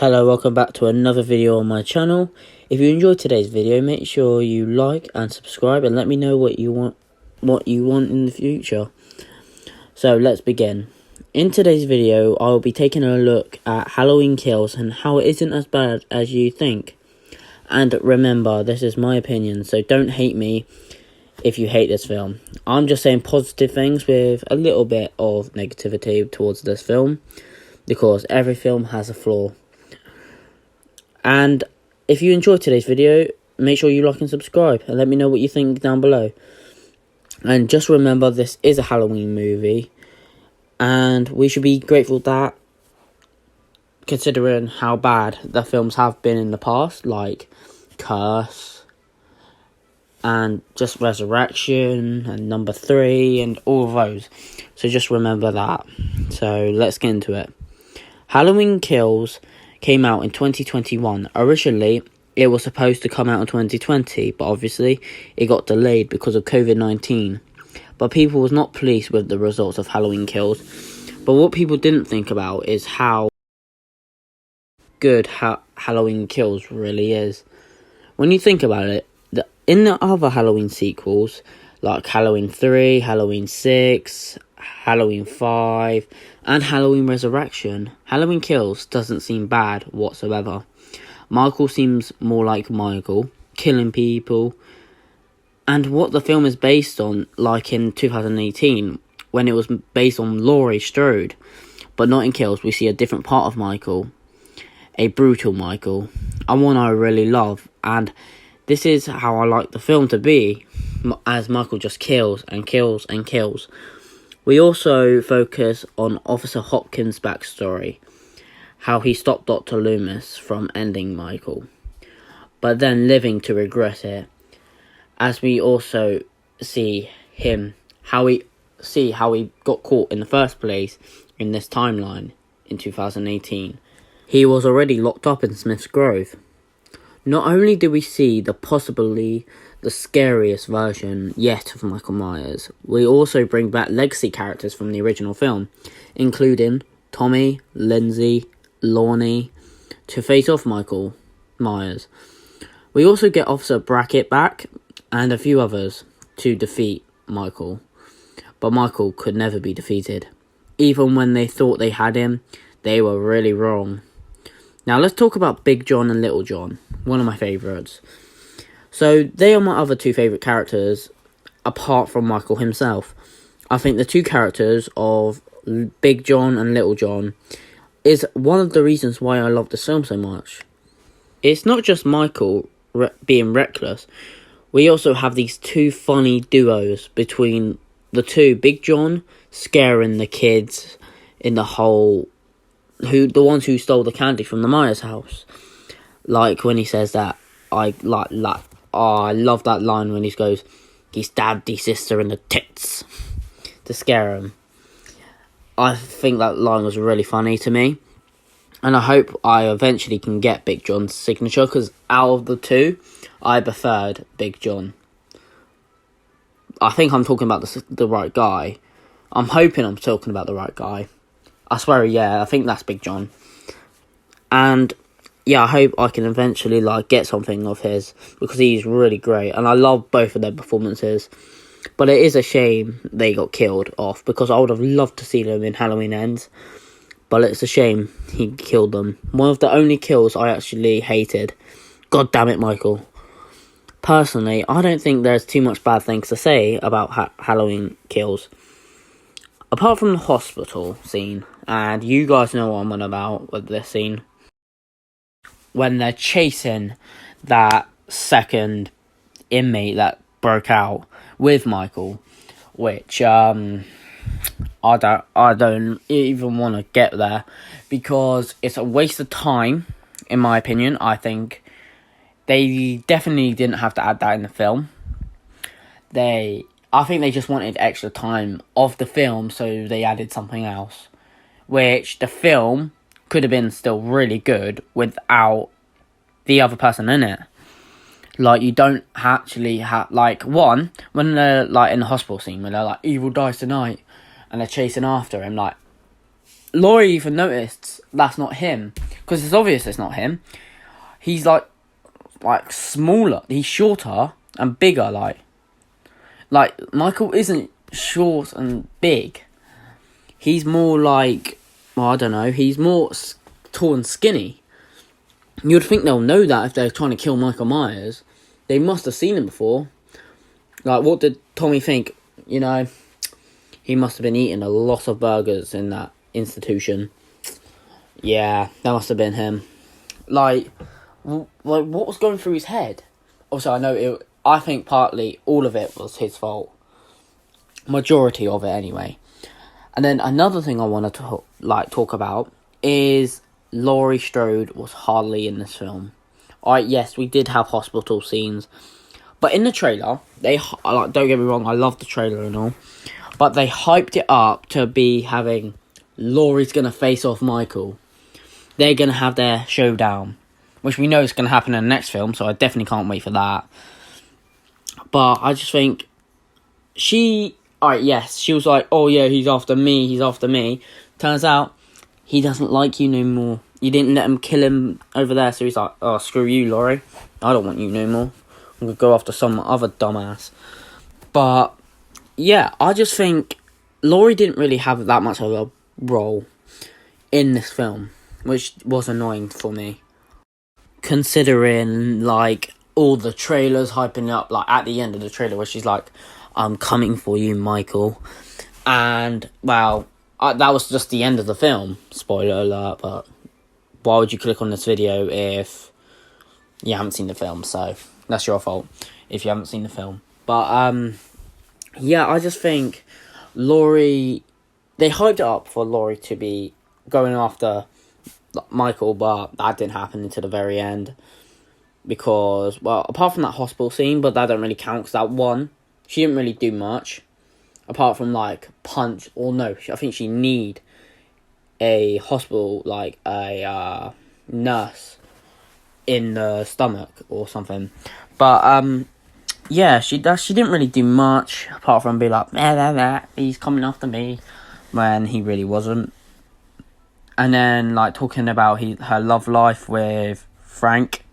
Hello, welcome back to another video on my channel. If you enjoyed today's video, make sure you like and subscribe and let me know what you want in the future. So let's begin. In today's video, I will be taking a look at Halloween Kills and how it isn't as bad as you think. And remember, this is my opinion, so don't hate me if you hate this film. I'm just saying positive things with a little bit of negativity towards this film, because every film has a flaw. And if you enjoyed today's video, make sure you like and subscribe and let me know what you think down below. And just remember, this is a Halloween movie, and we should be grateful that, considering how bad the films have been in the past, like Curse and just Resurrection and Number 3 and all of those. So just remember that. So let's get into it. Halloween Kills came out in 2021. Originally, it was supposed to come out in 2020, but obviously it got delayed because of COVID-19. But people was not pleased with the results of Halloween Kills. But what people didn't think about is how good Halloween Kills really is. When you think about it, in the other Halloween sequels, like Halloween 3, Halloween 6, Halloween 5, and Halloween Resurrection, Halloween Kills doesn't seem bad whatsoever. Michael seems more like Michael, killing people. And what the film is based on, like in 2018, when it was based on Laurie Strode. But not in Kills, we see a different part of Michael. A brutal Michael. And one I really love. And this is how I like the film to be, as Michael just kills and kills and kills. We also focus on Officer Hopkins' backstory, how he stopped Dr. Loomis from ending Michael, but then living to regret it. As we also see how he got caught in the first place in this timeline in 2018. He was already locked up in Smith's Grove. Not only do we see possibly the scariest version yet of Michael Myers, we also bring back legacy characters from the original film, including Tommy, Lindsay, Lorne, to face off Michael Myers. We also get Officer Brackett back, and a few others, to defeat Michael. But Michael could never be defeated. Even when they thought they had him, they were really wrong. Now let's talk about Big John and Little John, one of my favourites. So they are my other two favourite characters, apart from Michael himself. I think the two characters of Big John and Little John is one of the reasons why I love this film so much. It's not just Michael being reckless. We also have these two funny duos between the two. Big John scaring the kids in the the ones who stole the candy from the Myers house. Like when he says that, I love that line when he goes, "He stabbed his sister in the tits," to scare him. I think that line was really funny to me. And I hope I eventually can get Big John's signature, because out of the two, I preferred Big John. I think I'm talking about the right guy. I'm hoping I'm talking about the right guy. I swear, yeah, I think that's Big John. And yeah, I hope I can eventually get something of his, because he's really great, and I love both of their performances. But it is a shame they got killed off, because I would have loved to see them in Halloween Ends. But it's a shame he killed them. One of the only kills I actually hated. God damn it, Michael. Personally, I don't think there's too much bad things to say about Halloween Kills. Apart from the hospital scene, and you guys know what I'm on about with this scene. When they're chasing that second inmate that broke out with Michael, which I don't even want to get there, because it's a waste of time, in my opinion. I think they definitely didn't have to add that in the film. I think they just wanted extra time of the film, so they added something else, which the film could have been still really good without the other person in it. You don't actually have, when they're, in the hospital scene, when they're evil dies tonight, and they're chasing after him, Laurie even noticed that's not him. Because it's obvious it's not him. He's like smaller. He's shorter and bigger. Like Michael isn't short and big. He's more like, well, I don't know. He's more tall and skinny. You'd think they'll know that if they're trying to kill Michael Myers. They must have seen him before. Like, what did Tommy think? You know, he must have been eating a lot of burgers in that institution. Yeah, that must have been him. Like, what was going through his head? Also, I think partly all of it was his fault. Majority of it, anyway. And then another thing I want to talk about is Laurie Strode was hardly in this film. Alright, yes, we did have hospital scenes, but in the trailer, don't get me wrong, I love the trailer and all, but they hyped it up to be having Laurie's gonna face off Michael. They're gonna have their showdown, which we know is gonna happen in the next film, so I definitely can't wait for that. But I just think she was like, oh yeah, he's after me. Turns out, he doesn't like you no more. You didn't let him kill him over there, so he's like, oh, screw you, Laurie. I don't want you no more. I'm going to go after some other dumbass. But, yeah, I just think Laurie didn't really have that much of a role in this film, which was annoying for me. Considering, all the trailers hyping up, at the end of the trailer, where she's like, I'm coming for you, Michael. And, well, that was just the end of the film. Spoiler alert, but why would you click on this video if you haven't seen the film? So, that's your fault if you haven't seen the film. But, yeah, I just think Laurie... They hyped it up for Laurie to be going after Michael, but that didn't happen until the very end. Because, well, apart from that hospital scene, but that don't really count, because that one, she didn't really do much. Apart from, punch, or no, I think she need a hospital, a nurse in the stomach or something. But, yeah, she didn't really do much, apart from be like, he's coming after me, when he really wasn't. And then, talking about her love life with Frank,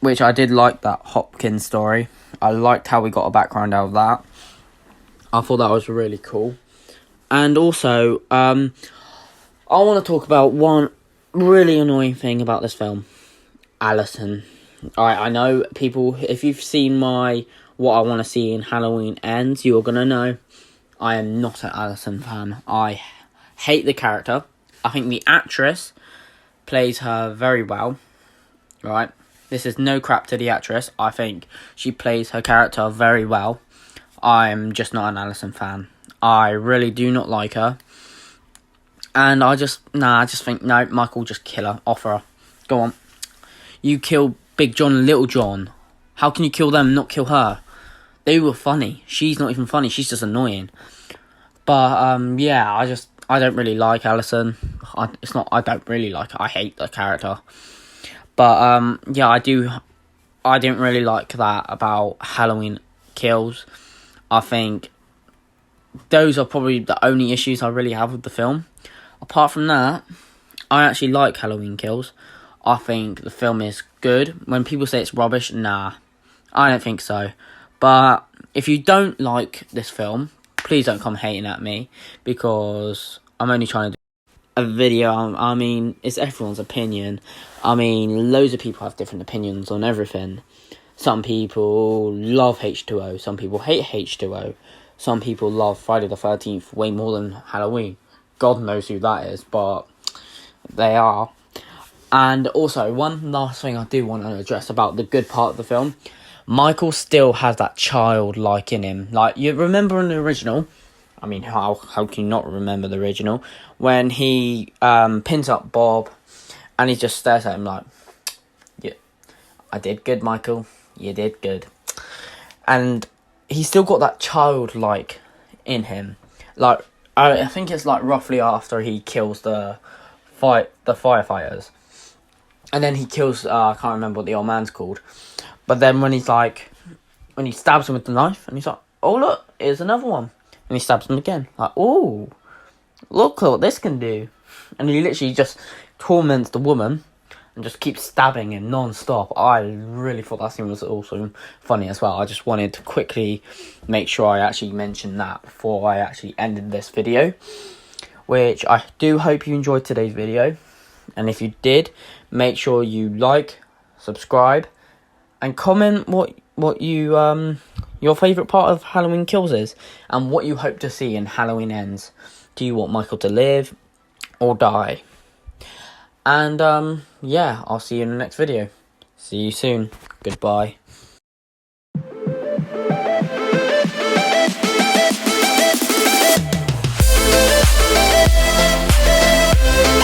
which I did like that Hopkins story. I liked how we got a background out of that. I thought that was really cool. And also, I want to talk about one really annoying thing about this film. Alison. I know people, if you've seen what I want to see in Halloween Ends, you're going to know I am not an Alison fan. I hate the character. I think the actress plays her very well. Right? This is no crap to the actress. I think she plays her character very well. I'm just not an Alison fan. I really do not like her. And I just think, no, Michael, just kill her. Offer her. Go on. You kill Big John and Little John. How can you kill them and not kill her? They were funny. She's not even funny. She's just annoying. But, yeah, I don't really like Alison. I don't really like her. I hate the character. But, yeah, I didn't really like that about Halloween Kills. I think those are probably the only issues I really have with the film. Apart from that, I actually like Halloween Kills. I think the film is good. When people say it's rubbish, nah, I don't think so. But if you don't like this film, please don't come hating at me, because I'm only trying to do a video. I mean, it's everyone's opinion. I mean, loads of people have different opinions on everything. Some people love H2O. Some people hate H2O. Some people love Friday the 13th way more than Halloween. God knows who that is, but they are. And also, one last thing I do want to address about the good part of the film. Michael still has that childlike in him. You remember in the original, I mean, how can you not remember the original? When he pins up Bob, and he just stares at him like, yeah, I did good, Michael. You did good. And he's still got that childlike in him. I think it's roughly after he kills the firefighters. And then he kills, I can't remember what the old man's called. But then when he stabs him with the knife, and he's like, oh look, here's another one. And he stabs him again. Oh, look what this can do. and he literally just torments the woman and just keeps stabbing him non-stop. I really thought that scene was also funny as well. I just wanted to quickly make sure I actually mentioned that before I actually ended this video, which I do hope you enjoyed today's video. And if you did, make sure you like, subscribe, and comment what you your favourite part of Halloween Kills is, and what you hope to see in Halloween Ends. Do you want Michael to live or die? And yeah, I'll see you in the next video. See you soon. Goodbye.